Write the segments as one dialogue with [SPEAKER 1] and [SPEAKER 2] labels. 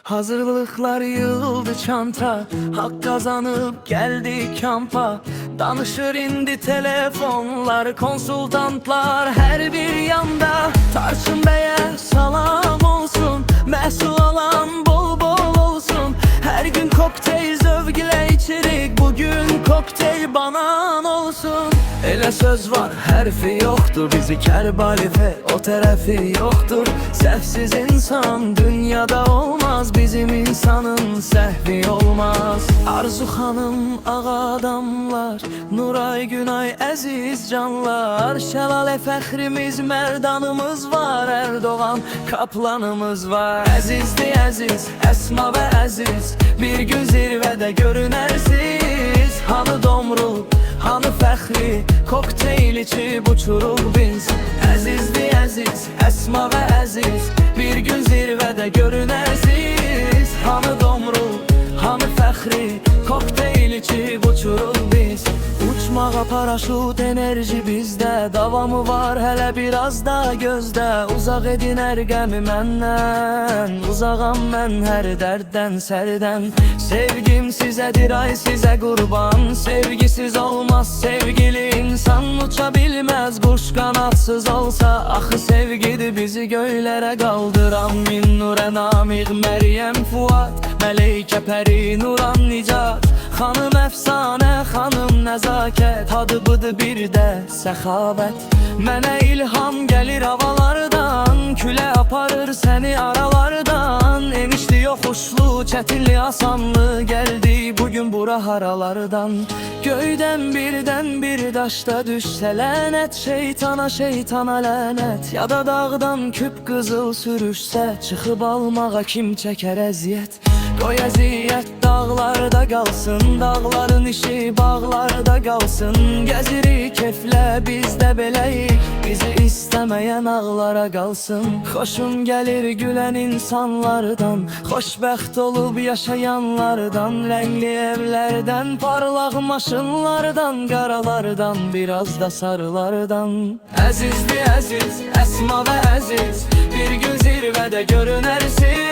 [SPEAKER 1] Hazırlıklar yığıldı çanta, hak kazanıp geldi kampa. Danışır indi telefonlar, konsultantlar her bir yanda. Tarçın Bey'e salam olsun, məhsul alan bol bol olsun. Her gün kokteyl zövqlə içirik, bugün kokteyl banan olsun. Elə söz var, hərfi yoxdur, bizi Kərbalifə o tərəfi yoxdur. Səhvsiz insan dünyada olmaz, bizim insanın səhvi olmaz. Arzu xanım, ağa adamlar, Nuray Günay əziz canlar. Şəlalə fəxrimiz, mərdanımız var, Erdoğan kaplanımız var. Əzizdi əziz, Əsma və Əziz, bir gün zirvədə görünərsiz. Hanı Domrul, hanı fəxri, kokteyl içib uçuruq biz. Əzizdi əziz, Əsma və Əziz, bir gün zirvədə görünərsiz. Hanı Domrul, hanı fəxri, kokteyl içib uçuruq biz. Uçmağa paraşut enerji bizdə, davamı var hələ biraz da gözdə. Uzaq edin hər qəmi məndən, uzağam mən hər dərddən, sərdən. Sevgim sizədir, ay sizə qurban, sevgisiz olmaz sevgili insan. Uça bilməz quş qanadsız olsa, axı sevgidir bizi göylərə qaldıran. Min Nurə Namiq, Məryəm Fuad, Məleykə Pəri, Nuran Nicat. Xanım əfsanə, xanım nəzakət, adı bıdı bir də səxavət. Mənə ilham gəlir havalardan, külə aparır səni aralardan. Enişli yoxuşlu, çətinli asanlı, gəldi bugün bura haralardan. Göydən birdən bir daşda düşsə lənət, şeytana şeytana lənət. Ya da dağdan küp qızıl sürüşsə, çıxıb almağa kim çəkər əziyyət. Qoy əziyyət dağlarda qalsın, dağların işi bağlarda qalsın. Gəzirik keflə, biz də beləyik, bizi istəməyən ağlara qalsın. Xoşum gəlir gülən insanlardan, xoşbəxt olub yaşayanlardan. Rəngli evlərdən, parlaq maşınlardan, qaralardan, biraz da sarılardan. Əzizdi əziz, Əsma və Əziz, bir gün zirvədə görünərsiz.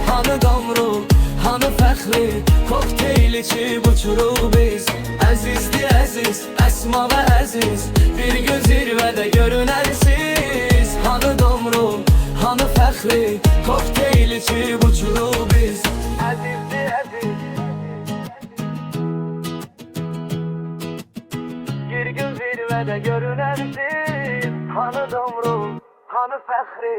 [SPEAKER 1] Hanı Domrul, hanı fəxri, kokteyl içib uçuruq biz. Əzizdi əziz, Əsma və Əziz, bir gün zirvədə görünərsiz. Hanı Domrul, hanı fəxri, kokteyl içib uçuruq biz. Əzizdi əziz, bir gün zirvədə görünərsiz. Hanı Domrul, hanı fəxri,